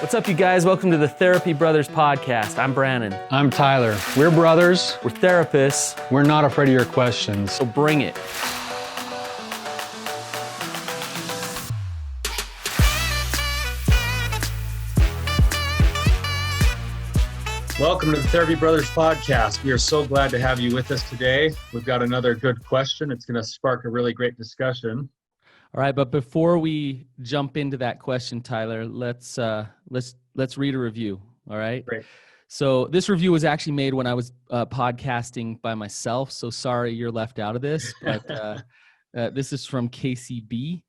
What's up, you guys? Welcome to the Therapy Brothers podcast. I'm Brannon. I'm Tyler. We're brothers. We're therapists, We're not afraid of your questions. so bring it. Welcome to the Therapy Brothers podcast. We are so glad to have you with us today. We've got another good question. It's going to spark a really great discussion. All right, but before we jump into that question, Tyler, let's read a review. All right. Great. So this review was actually made when I was podcasting by myself. So sorry you're left out of this, but this is from KCB,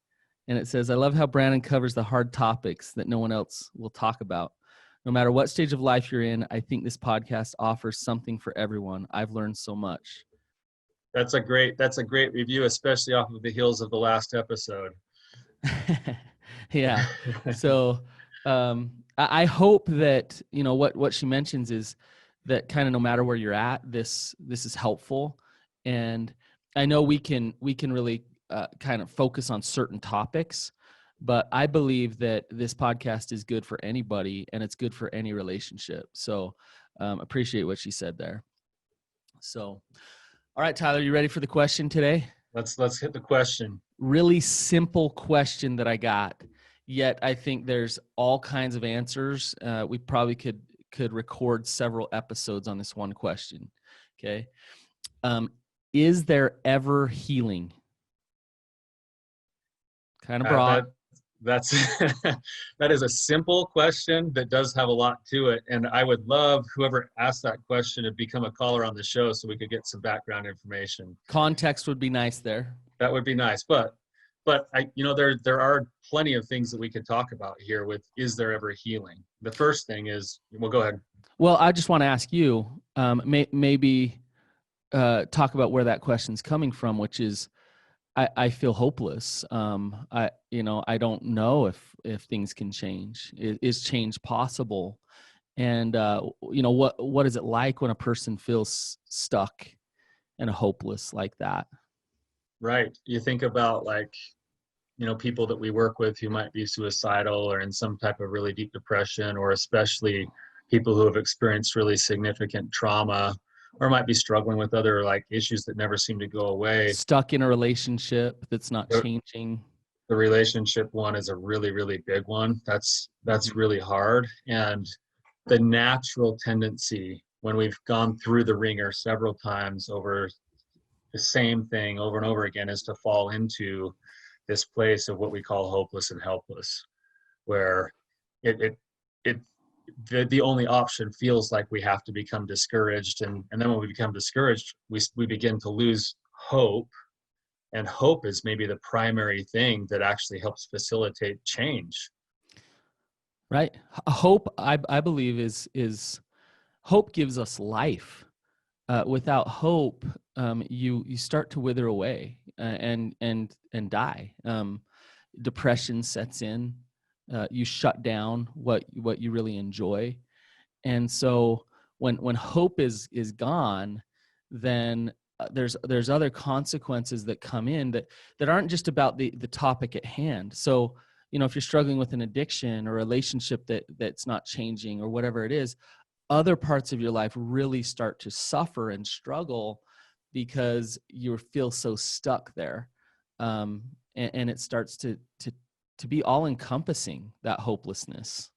and it says, "I love how Brannon covers the hard topics that no one else will talk about. No matter what stage of life you're in, I think this podcast offers something for everyone. I've learned so much." That's a great review, especially off of the heels of the last episode. Yeah. So I hope that, you know, what she mentions is that kind of no matter where you're at, this is helpful. And I know we can really kind of focus on certain topics, but I believe that this podcast is good for anybody and it's good for any relationship. So appreciate what she said there. So, all right, Tyler, you ready for the question today? Let's hit the question. Really simple question that I got, yet I think there's all kinds of answers. We probably could record several episodes on this one question. Okay. Is there ever healing? Kind of broad. That is a simple question that does have a lot to it. And I would love whoever asked that question to become a caller on the show so we could get some background information. Context would be nice there. That would be nice. But there are plenty of things that we could talk about here with, is there ever healing? The first thing is, well, go ahead. Well, I just want to ask you, maybe talk about where that question's coming from, which is, I feel hopeless. I don't know if things can change. Is change possible? And what is it like when a person feels stuck and hopeless like that? Right. You think about people that we work with who might be suicidal or in some type of really deep depression, or especially people who have experienced really significant trauma, or might be struggling with other issues that never seem to go away. Stuck in a relationship that's not changing. The relationship one is a really, really big one. That's really hard. And the natural tendency when we've gone through the ringer several times over the same thing over and over again is to fall into this place of what we call hopeless and helpless, where the only option feels like we have to become discouraged. And then when we become discouraged, we begin to lose hope. And hope is maybe the primary thing that actually helps facilitate change. Right. Hope, I believe, is hope gives us life. Without hope, you start to wither away and die. Depression sets in. You shut down what you really enjoy. And so when hope is gone, then there's other consequences that come in that aren't just about the topic at hand. So, if you're struggling with an addiction or a relationship that's not changing or whatever it is, other parts of your life really start to suffer and struggle because you feel so stuck there. And it starts to be all encompassing, that hopelessness.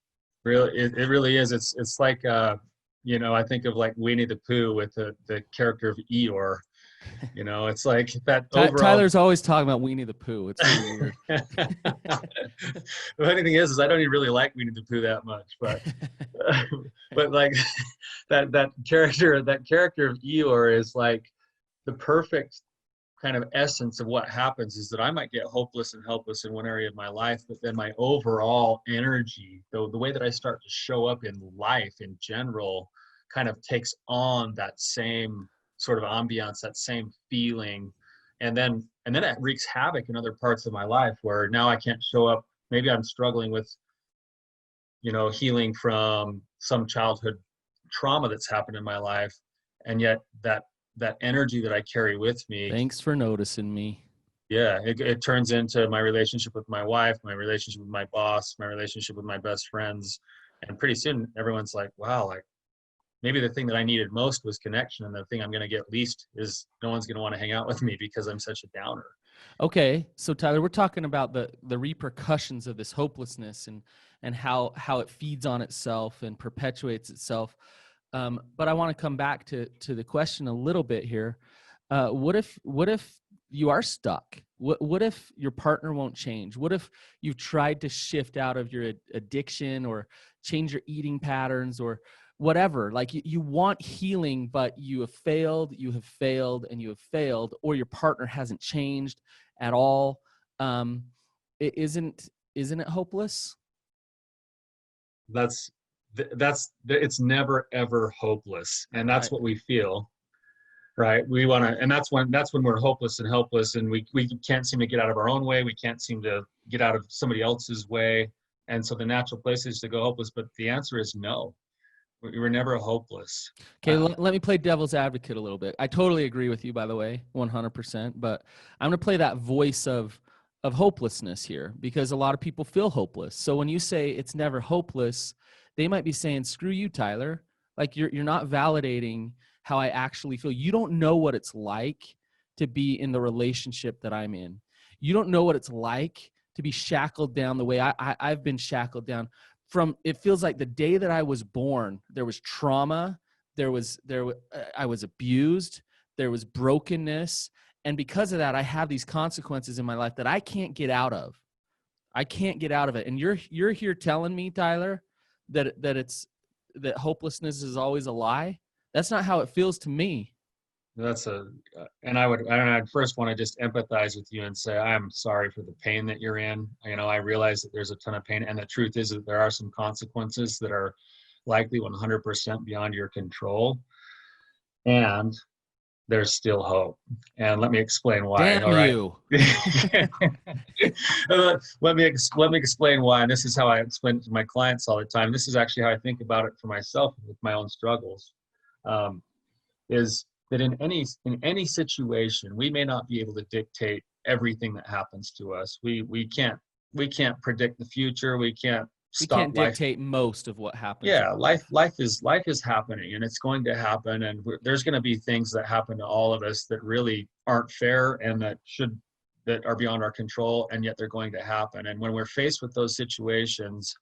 Really, it really is. It's like, I think of Winnie the Pooh with the character of Eeyore. It's like that overall. Tyler's always talking about Winnie the Pooh. It's really weird. The funny thing is I don't even really like Winnie the Pooh that much, but that character of Eeyore is like the perfect kind of essence of what happens is that I might get hopeless and helpless in one area of my life, but then my overall energy, the way that I start to show up in life in general, kind of takes on that same sort of ambiance, that same feeling. And then it wreaks havoc in other parts of my life where now I can't show up. Maybe I'm struggling with, healing from some childhood trauma that's happened in my life. And yet that energy that I carry with me. Thanks for noticing me. Yeah, it turns into my relationship with my wife, my relationship with my boss, my relationship with my best friends. And pretty soon everyone's like, wow, like maybe the thing that I needed most was connection, and the thing I'm going to get least is no one's going to want to hang out with me because I'm such a downer. Okay, so Tyler, we're talking about the repercussions of this hopelessness and how it feeds on itself and perpetuates itself. But I want to come back to the question a little bit here. What if you are stuck? What if your partner won't change? What if you've tried to shift out of your addiction or change your eating patterns or whatever? Like you want healing, but you have failed, and you have failed, or your partner hasn't changed at all. Isn't it hopeless? That's it's never ever hopeless, and that's Right. what we feel, right? We want to, and that's when we're hopeless and helpless, and we can't seem to get out of our own way. We can't seem to get out of somebody else's way, and so the natural place is to go hopeless. But the answer is no. We were never hopeless. Okay, let me play devil's advocate a little bit. I totally agree with you, by the way, 100%. But I'm going to play that voice of hopelessness here because a lot of people feel hopeless. So when you say it's never hopeless, they might be saying, "Screw you, Tyler." Like you're not validating how I actually feel. You don't know what it's like to be in the relationship that I'm in. You don't know what it's like to be shackled down the way I've been shackled down. From it feels like the day that I was born, there was trauma, I was abused, there was brokenness, and because of that, I have these consequences in my life that I can't get out of. I can't get out of it. And you're here telling me, Tyler, that hopelessness is always a lie. That's not how it feels to me. That's and I'd first want to just empathize with you and say, I'm sorry for the pain that you're in. I realize that there's a ton of pain. And the truth is that there are some consequences that are likely 100% beyond your control. And there's still hope. And let me explain why. Damn All right. you. Let me explain why. And this is how I explain it to my clients all the time. This is actually how I think about it for myself with my own struggles. Is that in any situation, we may not be able to dictate everything that happens to us. We can't predict the future. We can't We stop can't life. dictate most of what happens. Yeah, life is happening, and it's going to happen, and there's going to be things that happen to all of us that really aren't fair and that are beyond our control, and yet they're going to happen. And when we're faced with those situations,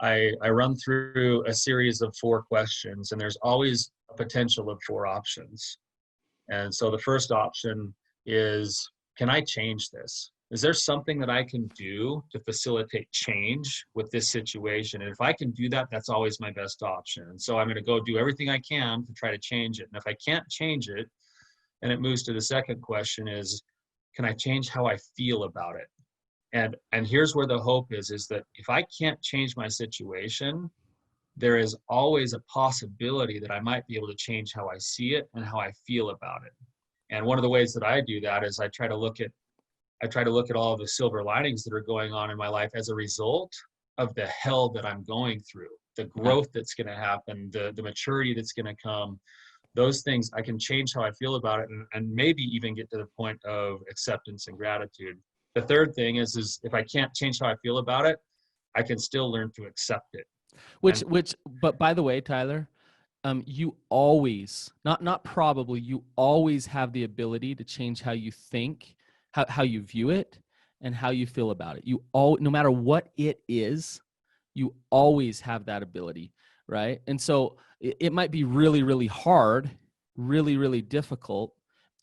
I run through a series of 4 questions, and there's always a potential of 4 options. And so the first option is, can I change this? Is there something that I can do to facilitate change with this situation? And if I can do that, that's always my best option. And so I'm going to go do everything I can to try to change it. And if I can't change it, then it moves to the second question is, can I change how I feel about it? And here's where the hope is that if I can't change my situation, there is always a possibility that I might be able to change how I see it and how I feel about it. And one of the ways that I do that is I try to look at all of the silver linings that are going on in my life as a result of the hell that I'm going through, the growth that's going to happen, the maturity that's going to come. Those things, I can change how I feel about it and maybe even get to the point of acceptance and gratitude. The third thing is if I can't change how I feel about it, I can still learn to accept it. But by the way, Tyler, you always, not probably, you always have the ability to change how you think, how you view it, and how you feel about it. No matter what it is, you always have that ability, right? And so it might be really, really hard, really, really difficult.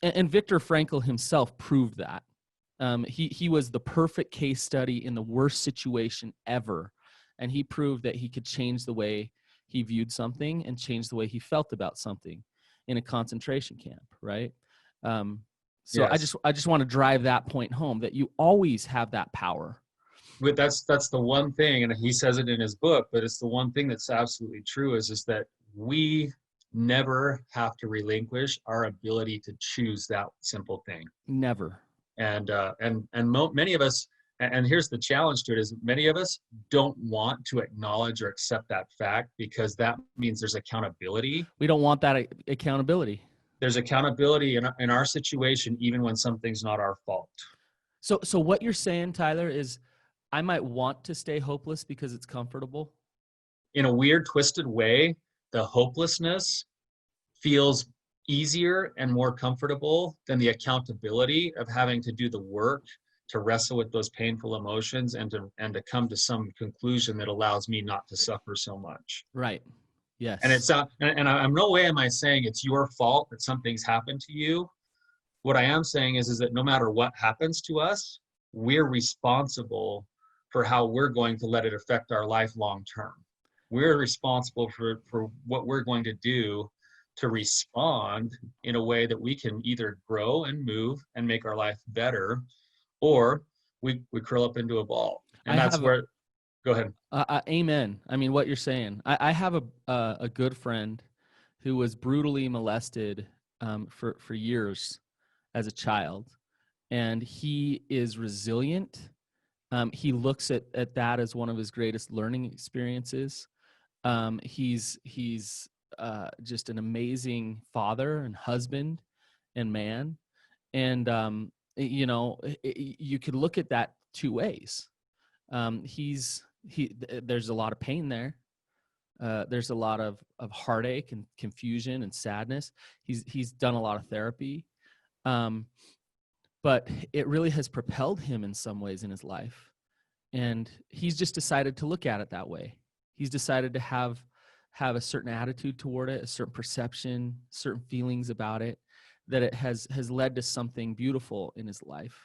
And Viktor Frankl himself proved that. He was the perfect case study in the worst situation ever. And he proved that he could change the way he viewed something and change the way he felt about something in a concentration camp, right? So Yes. I just want to drive that point home, that you always have that power. But that's the one thing, and he says it in his book, but it's the one thing that's absolutely true is that we never have to relinquish our ability to choose that simple thing. Never. And many of us, and here's the challenge to it, is many of us don't want to acknowledge or accept that fact because that means there's accountability. We don't want that accountability. There's accountability in our situation, even when something's not our fault. So what you're saying, Tyler, is I might want to stay hopeless because it's comfortable. in a weird, twisted way, the hopelessness feels easier and more comfortable than the accountability of having to do the work to wrestle with those painful emotions and to come to some conclusion that allows me not to suffer so much. Right. And Yes. it's and I'm no way am I saying it's your fault that something's happened to you. What I am saying is that no matter what happens to us, we're responsible for how we're going to let it affect our life long term. We're responsible for what we're going to do to respond in a way that we can either grow and move and make our life better, or we curl up into a ball. I And that's have where, go ahead. amen. I mean, what you're saying. I have a good friend who was brutally molested for years as a child, and he is resilient. He looks at that as one of his greatest learning experiences. He's just an amazing father and husband and man. And you could look at that two ways. There's a lot of pain there. There's a lot of heartache and confusion and sadness. He's done a lot of therapy, but it really has propelled him in some ways in his life. And he's just decided to look at it that way. He's decided to have a certain attitude toward it, a certain perception, certain feelings about it, that it has led to something beautiful in his life,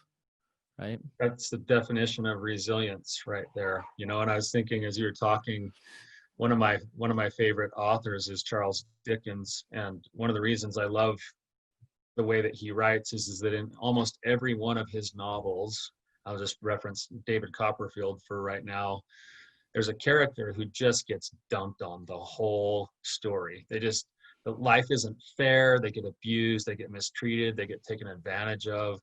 right? That's the definition of resilience right there. And I was thinking as you were talking, one of my favorite authors is Charles Dickens, and one of the reasons I love the way that he writes is that in almost every one of his novels, I'll just reference David Copperfield for right now, there's a character who just gets dumped on the whole story. Life isn't fair, they get abused, they get mistreated, they get taken advantage of,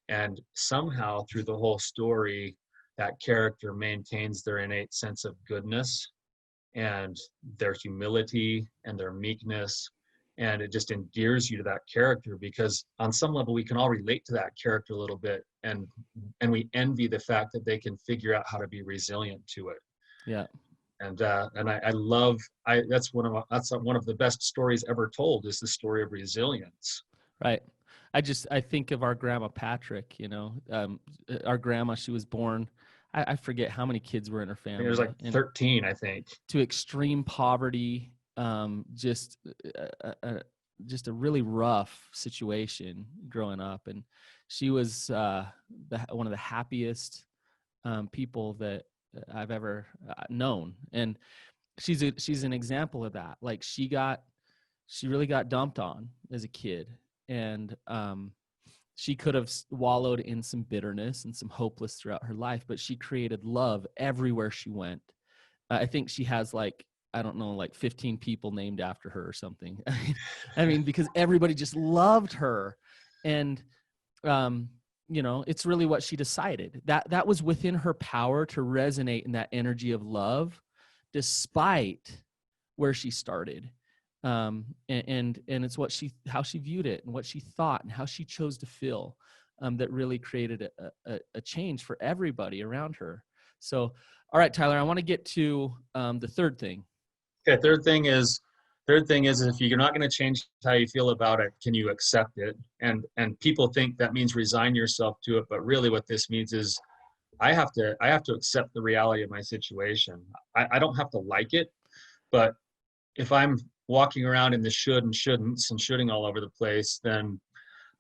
and somehow through the whole story, that character maintains their innate sense of goodness and their humility and their meekness. And it just endears you to that character because on some level we can all relate to that character a little bit, and we envy the fact that they can figure out how to be resilient to it. Yeah. And I love that's one of the best stories ever told, is the story of resilience. Right. I think of our grandma Patrick, our grandma, she was born, I forget how many kids were in her family. There's like 13, I think. To extreme poverty, just a really rough situation growing up. And she was one of the happiest people that I've ever known. And she's an example of that. Like she really got dumped on as a kid, and she could have wallowed in some bitterness and some hopeless throughout her life, but she created love everywhere she went. I think she has like 15 people named after her or something. I mean, because everybody just loved her. And, it's really what she decided. That was within her power to resonate in that energy of love, despite where she started. And it's how she viewed it and what she thought and how she chose to feel, that really created a change for everybody around her. So, all right, Tyler, I want to get to the third thing. Okay, third thing is if you're not going to change how you feel about it, can you accept it? And people think that means resign yourself to it, but really what this means is I have to accept the reality of my situation. I don't have to like it, but if I'm walking around in the should and shouldn'ts and shoulding all over the place, then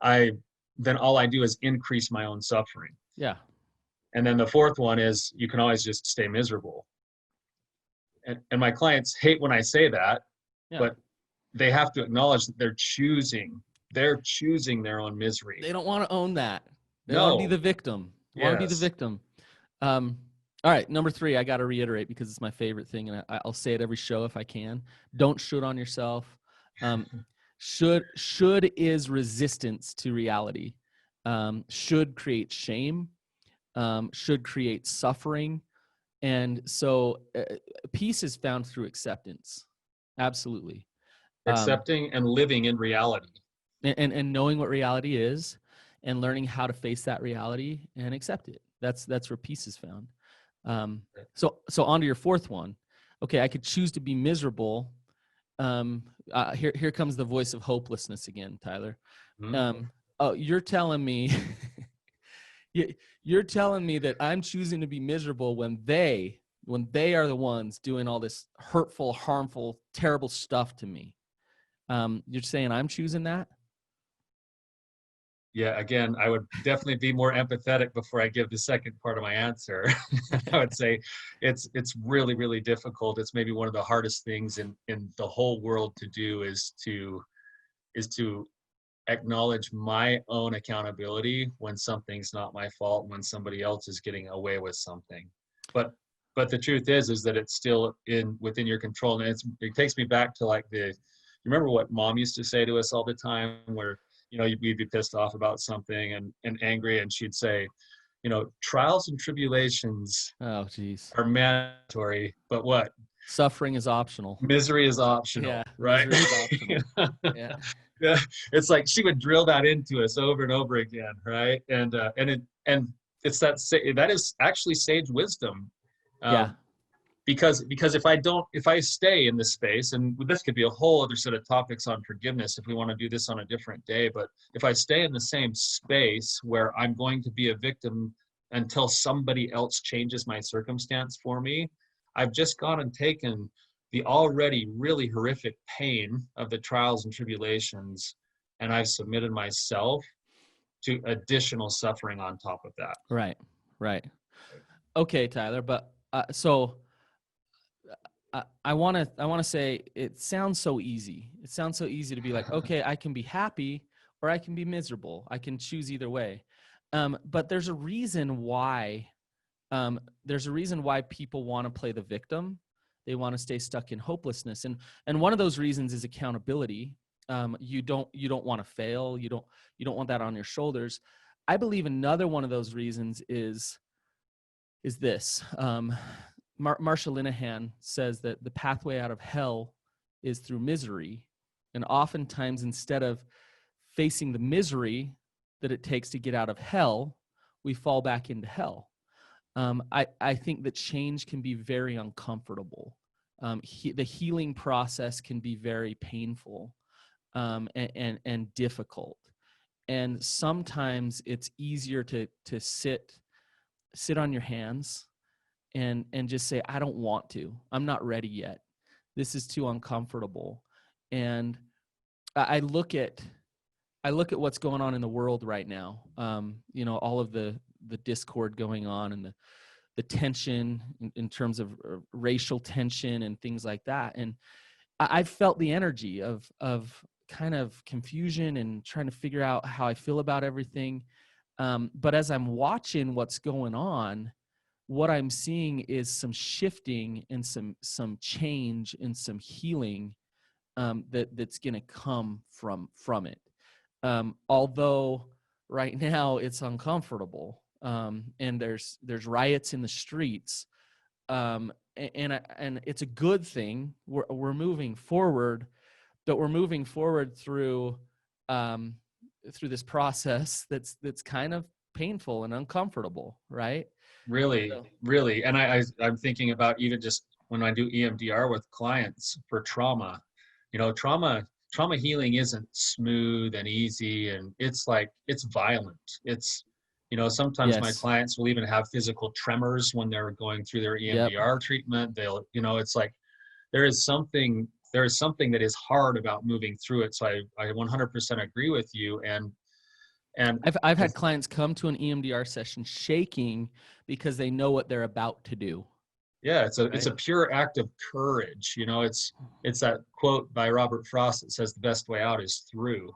all I do is increase my own suffering. Yeah. And then the fourth one is you can always just stay miserable. And my clients hate when I say that, yeah. But they have to acknowledge that they're choosing their own misery. They don't want to own that. They want to be the victim. They want to be the victim. All right, number 3, I got to reiterate because it's my favorite thing, and I'll say it every show if I can. Don't should on yourself. Should is resistance to reality. Should create shame. Should create suffering. And so peace is found through acceptance. Absolutely. Accepting and living in reality. And knowing what reality is and learning how to face that reality and accept it. That's where peace is found. So on to your fourth one. okay, I could choose to be miserable. Here comes the voice of hopelessness again, Tyler. Oh, you're telling me, you're telling me that I'm choosing to be miserable when they are the ones doing all this hurtful, harmful, terrible stuff to me. You're saying I'm choosing that? Yeah, again, I would definitely be more empathetic before I give the second part of my answer. I would say it's really, really difficult. It's maybe one of the hardest things in the whole world to do is to acknowledge my own accountability when something's not my fault, when somebody else is getting away with something. But the truth is that it's still within your control. And it takes me back to like you remember what mom used to say to us all the time, where we'd be pissed off about something and angry, and she'd say, trials and tribulations Oh, geez. are mandatory, but what? Suffering is optional. Misery is optional, Yeah, right? misery is optional. Yeah. Yeah, it's like she would drill that into us over and over again, right? And it's that is actually sage wisdom. Yeah. Because if I stay in this space, and this could be a whole other set of topics on forgiveness if we want to do this on a different day, but if I stay in the same space where I'm going to be a victim until somebody else changes my circumstance for me, I've just gone and taken the already really horrific pain of the trials and tribulations, and I've submitted myself to additional suffering on top of that. Right. Okay, Tyler, but so I want to say it sounds so easy. It sounds so easy to be like, okay, I can be happy or I can be miserable. I can choose either way. But there's a reason why. There's a reason why people want to play the victim. They want to stay stuck in hopelessness, and one of those reasons is accountability. You don't want to fail. You don't want that on your shoulders. I believe another one of those reasons is this. Marsha Linehan says that the pathway out of hell is through misery. And oftentimes, instead of facing the misery that it takes to get out of hell, we fall back into hell. I think that change can be very uncomfortable. The healing process can be very painful and difficult. And sometimes it's easier to sit on your hands and just say, I don't want to. I'm not ready yet. This is too uncomfortable. And I look at what's going on in the world right now. All of the discord going on and the tension in terms of racial tension and things like that. And I've felt the energy of kind of confusion and trying to figure out how I feel about everything. But as I'm watching what's going on, what I'm seeing is some shifting and some change and some healing that's going to come from it. Although right now it's uncomfortable, and there's riots in the streets, and it's a good thing. We're moving forward, but we're moving forward through this process that's kind of painful and uncomfortable, right? Really. And I'm thinking about even just when I do EMDR with clients for trauma, trauma healing isn't smooth and easy, and it's violent. It's, sometimes my clients will even have physical tremors when they're going through their EMDR treatment. They'll, it's like there is something that is hard about moving through it. So I 100% agree with you. And I've had clients come to an EMDR session shaking because they know what they're about to do. Yeah, it's a pure act of courage. It's that quote by Robert Frost that says the best way out is through.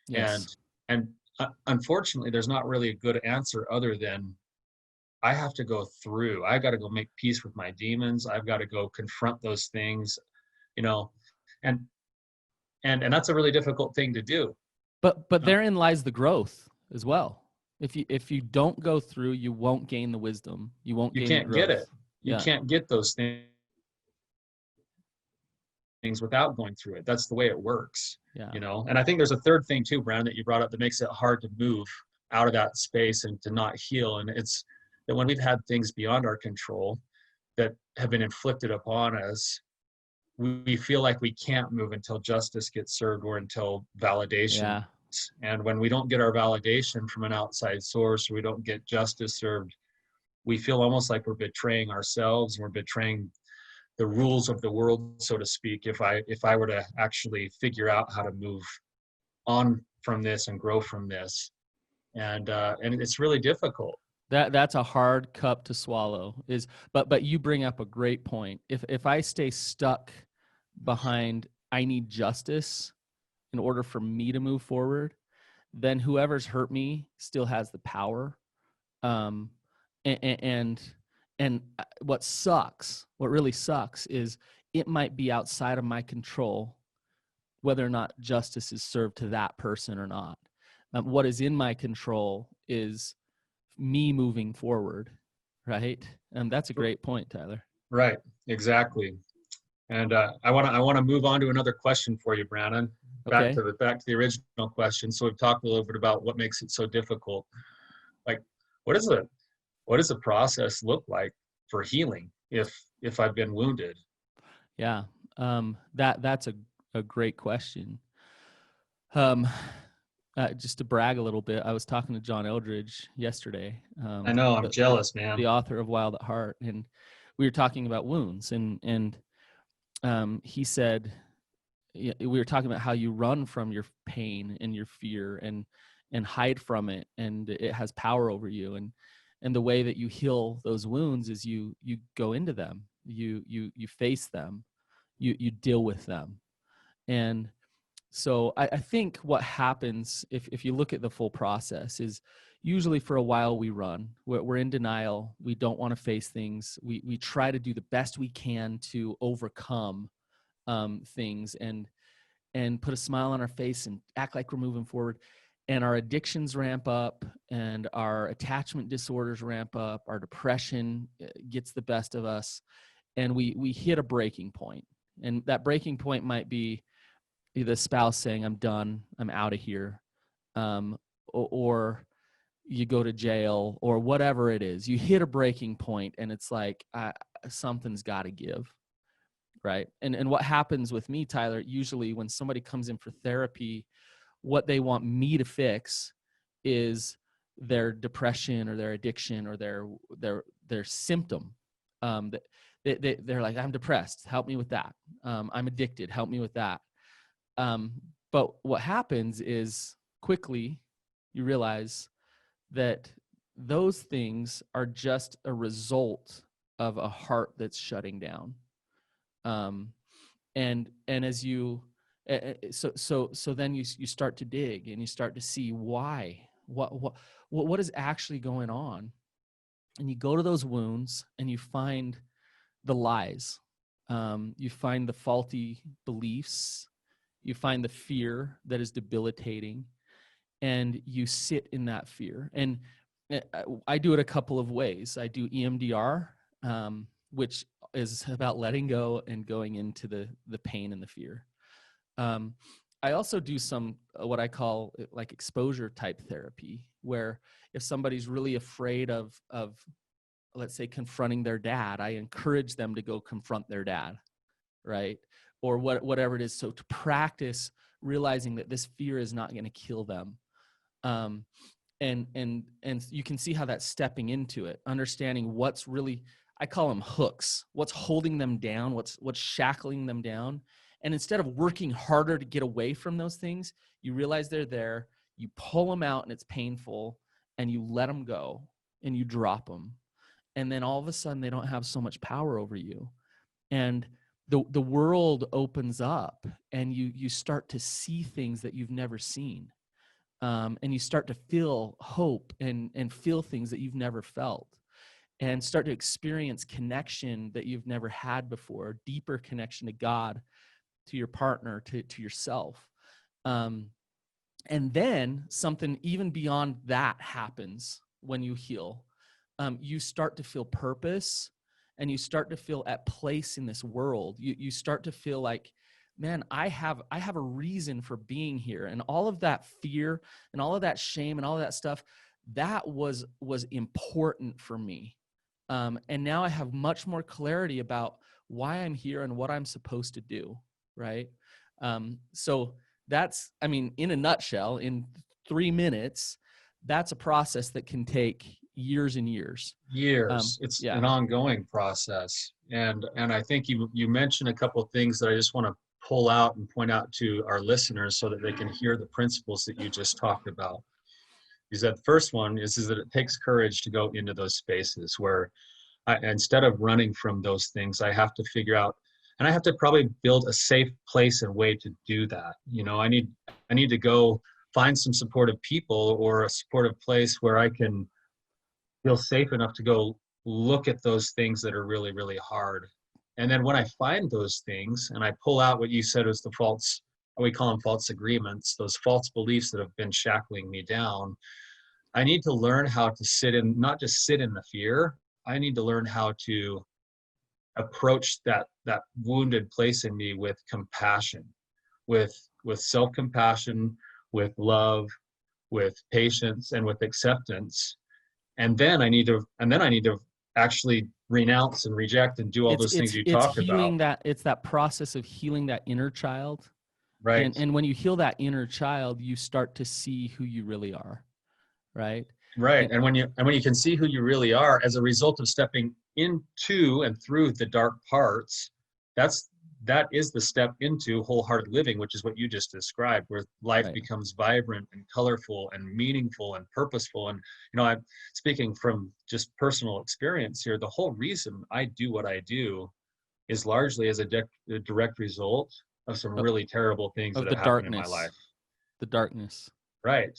Yes. And unfortunately, there's not really a good answer other than I have to go through. I got to go make peace with my demons. I've got to go confront those things, and that's a really difficult thing to do. But therein lies the growth as well. If you don't go through, you won't gain the wisdom. You won't. You can't get it. You can't get those things without going through it. That's the way it works. Yeah. And I think there's a third thing too, Brannon, that you brought up that makes it hard to move out of that space and to not heal. And it's that when we've had things beyond our control, that have been inflicted upon us, we feel like we can't move until justice gets served or until validation. Yeah. And when we don't get our validation from an outside source, or we don't get justice served, we feel almost like we're betraying ourselves, and we're betraying the rules of the world, so to speak, if I were to actually figure out how to move on from this and grow from this. And it's really difficult. That's a hard cup to swallow. But you bring up a great point. If I stay stuck behind I need justice in order for me to move forward, then whoever's hurt me still has the power. Um, and what really sucks is it might be outside of my control whether or not justice is served to that person or not. What is in my control is me moving forward, right? And that's a great point, Tyler. Right, exactly. And I want to move on to another question for you, Brannon. Back Okay. to the original question. So we've talked a little bit about what makes it so difficult. Like, what does the process look like for healing if I've been wounded? Yeah. That's a great question. Um, just to brag a little bit, I was talking to John Eldridge yesterday. I know, I'm the, jealous, man. the author of Wild at Heart, and we were talking about wounds, and he said, we were talking about how you run from your pain and your fear and hide from it, and it has power over you, and the way that you heal those wounds is you go into them, you face them, you deal with them. And so I think what happens if you look at the full process is usually for a while we run. We're in denial. We don't want to face things. We try to do the best we can to overcome things and put a smile on our face and act like we're moving forward. And our addictions ramp up, and our attachment disorders ramp up. Our depression gets the best of us, and we hit a breaking point. And that breaking point might be the spouse saying, I'm done, I'm out of here. Or you go to jail, or whatever it is. You hit a breaking point, and it's like, something's got to give, right? And what happens with me, Tyler, usually when somebody comes in for therapy, what they want me to fix is their depression or their addiction or their symptom. They're like, I'm depressed, help me with that. I'm addicted, help me with that. But what happens is quickly you realize that those things are just a result of a heart that's shutting down. And as you, so then you start to dig, and you start to see why, what is actually going on. And you go to those wounds and you find the lies. You find the faulty beliefs. You find the fear that is debilitating, and you sit in that fear. And I do it a couple of ways. I do EMDR, which is about letting go and going into the pain and the fear. I also do some what I call like exposure type therapy, where if somebody's really afraid of let's say confronting their dad, I encourage them to go confront their dad, right? Or whatever it is. So to practice realizing that this fear is not going to kill them. And you can see how that's stepping into it, understanding what's really, I call them hooks, what's holding them down, what's shackling them down. And instead of working harder to get away from those things, you realize they're there, you pull them out and it's painful, and you let them go and you drop them. And then all of a sudden they don't have so much power over you. And the world opens up, and you start to see things that you've never seen. And you start to feel hope and feel things that you've never felt, and start to experience connection that you've never had before, deeper connection to God, to your partner, to yourself. And then something even beyond that happens when you heal. You start to feel purpose, and you start to feel at place in this world. You start to feel like, man, I have a reason for being here. And all of that fear and all of that shame and all of that stuff, that was important for me. And now I have much more clarity about why I'm here and what I'm supposed to do. Right. So that's, I mean, in a nutshell, in 3 minutes, that's a process that can take years and years. Years. It's Yeah. an ongoing process. And I think you mentioned a couple of things that I just want to pull out and point out to our listeners so that they can hear the principles that you just talked about. Is that the first one is that it takes courage to go into those spaces where instead of running from those things, I have to figure out, and I have to probably build a safe place and way to do that. You know, I need to go find some supportive people or a supportive place where I can feel safe enough to go look at those things that are really, really hard. And then when I find those things and I pull out what you said was the false, we call them false agreements, those false beliefs that have been shackling me down, I need to learn how to sit in, not just sit in the fear. I need to learn how to approach that wounded place in me with compassion, with self-compassion, with love, with patience, and with acceptance. And then I need to actually renounce and reject and do all those things you It's talked about. healing that, it's that process of healing that inner child. Right. And when you heal that inner child, you start to see who you really are. Right. Right. And when you can see who you really are as a result of stepping into and through the dark parts, that is the step into wholehearted living, which is what you just described, where life Right. becomes vibrant and colorful and meaningful and purposeful. And, you know, I'm speaking from just personal experience here. The whole reason I do what I do is largely as a direct result of some really terrible things that Of the have happened in my darkness. life. The darkness. Right.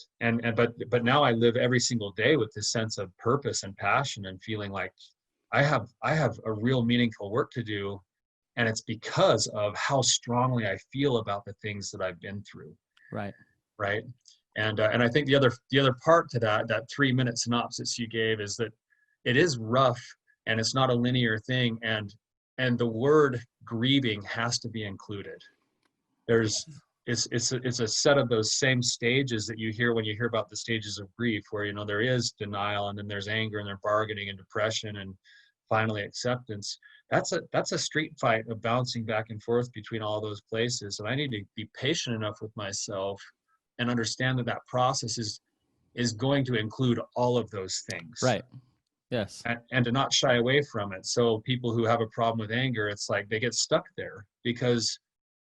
But now I live every single day with this sense of purpose and passion and feeling like I have a real meaningful work to do. And it's because of how strongly I feel about the things that I've been through. Right. Right. And I think the other part to that 3-minute synopsis you gave is that it is rough and it's not a linear thing. And the word grieving has to be included. It's a set of those same stages that you hear when you hear about the stages of grief, where, you know, there is denial and then there's anger and there's bargaining and depression and finally acceptance. That's a street fight of bouncing back and forth between all those places. And I need to be patient enough with myself and understand that process is going to include all of those things. Right. Yes. And to not shy away from it. So people who have a problem with anger, it's like they get stuck there because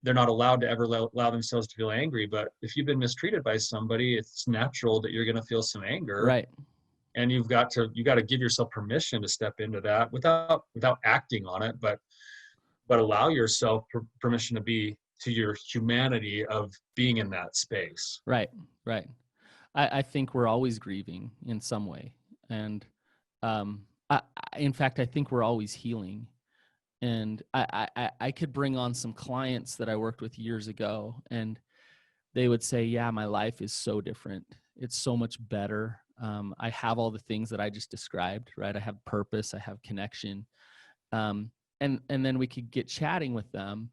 they're not allowed to ever allow themselves to feel angry. But if you've been mistreated by somebody, it's natural that you're going to feel some anger. Right. And you got to give yourself permission to step into that without acting on it, but allow yourself permission to be to your humanity of being in that space. Right. Right. I think we're always grieving in some way. And in fact, I think we're always healing. And I could bring on some clients that I worked with years ago, and they would say, yeah, my life is so different. It's so much better. I have all the things that I just described, right? I have purpose, I have connection. And then we could get chatting with them,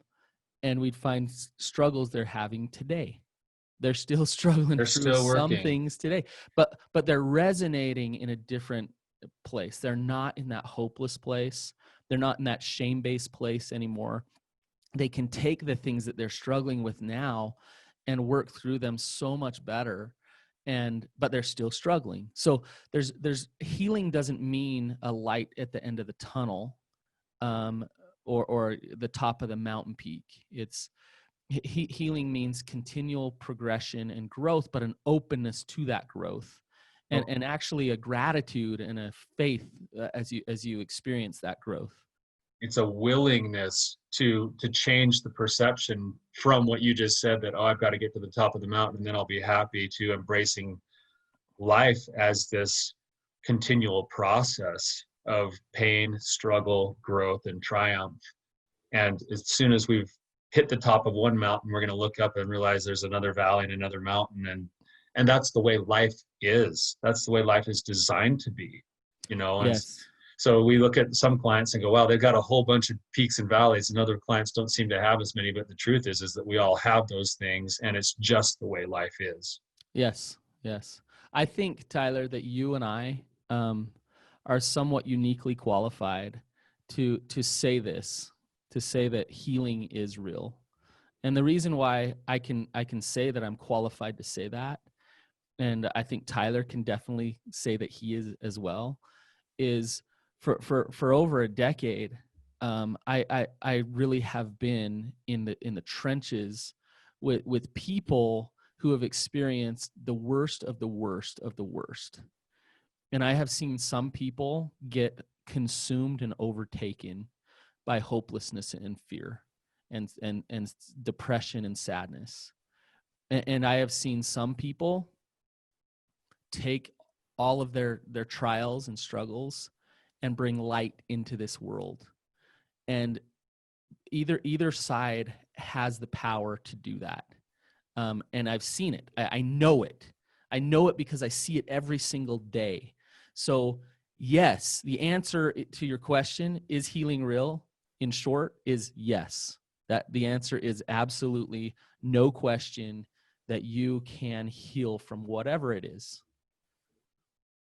and we'd find struggles they're having today. They're still struggling through some things today, but they're resonating in a different place. They're not in that hopeless place. They're not in that shame-based place anymore. They can take the things that they're struggling with now and work through them so much better. But they're still struggling. So there's healing doesn't mean a light at the end of the tunnel, or the top of the mountain peak. It's healing means continual progression and growth, but an openness to that growth, and actually a gratitude and a faith as you experience that growth. It's a willingness to change the perception from what you just said, that, oh, I've got to get to the top of the mountain and then I'll be happy, to embracing life as this continual process of pain, struggle, growth, and triumph. And as soon as we've hit the top of one mountain, we're going to look up and realize there's another valley and another mountain. And that's the way life is. That's the way life is designed to be, you know? Yes. So we look at some clients and go, wow, they've got a whole bunch of peaks and valleys, and other clients don't seem to have as many. But the truth is that we all have those things, and it's just the way life is. Yes. Yes. I think, Tyler, that you and I are somewhat uniquely qualified to say this, to say that healing is real. And the reason why I can say that I'm qualified to say that, and I think Tyler can definitely say that he is as well, is for over a decade, I really have been in the trenches with people who have experienced the worst of the worst of the worst. And I have seen some people get consumed and overtaken by hopelessness and fear and depression and sadness. And I have seen some people take all of their trials and struggles and bring light into this world. And either side has the power to do that. And I've seen it. I know it. I know it because I see it every single day. So yes, the answer to your question, is healing real? In short, is yes. That the answer is absolutely no question that you can heal from whatever it is.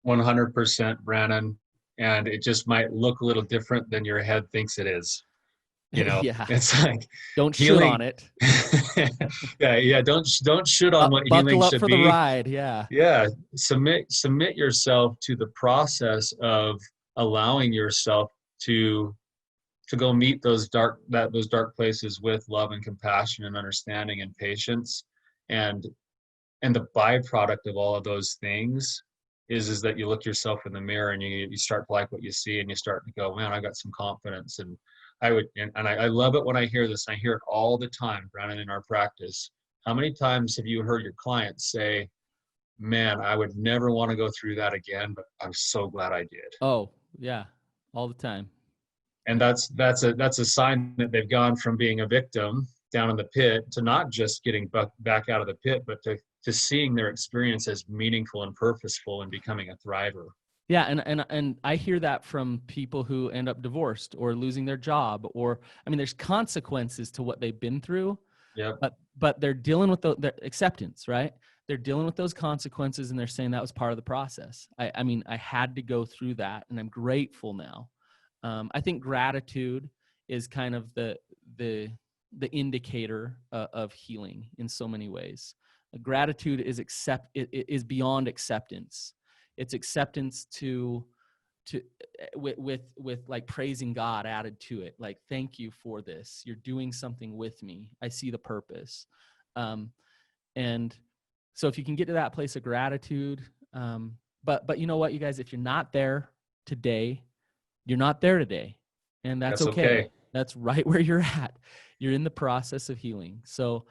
100%, Brannon. And it just might look a little different than your head thinks it is. You know, Yeah. it's like Don't shoot healing. on it. Yeah. Don't shoot on what healing Buckle up should for be. the ride. Yeah. Yeah. Submit yourself to the process of allowing yourself to go meet those dark places with love and compassion and understanding and patience. And the byproduct of all of those things is that you look yourself in the mirror and you start to like what you see, and you start to go, man, I got some confidence. And I love it when I hear this. I hear it all the time, Brannon, in our practice. How many times have you heard your clients say, man, I would never want to go through that again, but I'm so glad I did? Oh, yeah. All the time. And that's a sign that they've gone from being a victim down in the pit to not just getting back out of the pit, but to seeing their experience as meaningful and purposeful and becoming a thriver. Yeah, and I hear that from people who end up divorced or losing their job, or I mean, there's consequences to what they've been through. Yeah. But they're dealing with the acceptance, right? They're dealing with those consequences, and they're saying that was part of the process. I mean, I had to go through that, and I'm grateful now. I think gratitude is kind of the indicator of healing in so many ways. Gratitude is beyond acceptance. It's acceptance with like praising God added to it. Like, thank you for this. You're doing something with me. I see the purpose. And so if you can get to that place of gratitude, but you know what, you guys, if you're not there today, you're not there today, and that's okay. That's right where you're at. You're in the process of healing. So,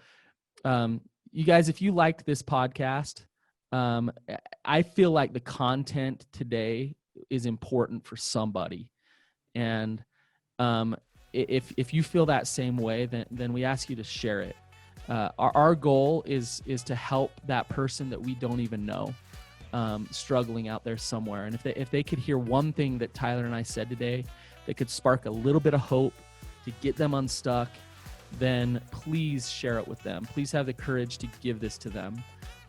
you guys, if you liked this podcast, I feel like the content today is important for somebody. And if you feel that same way, then we ask you to share it. Our goal is to help that person that we don't even know, struggling out there somewhere. And if they could hear one thing that Tyler and I said today that could spark a little bit of hope to get them unstuck, then please share it with them. Please have the courage to give this to them.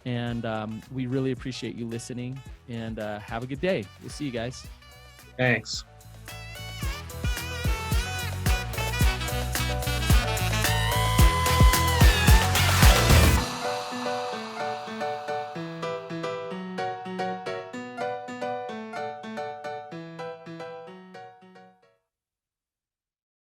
And we really appreciate you listening, and have a good day. We'll see you guys. Thanks.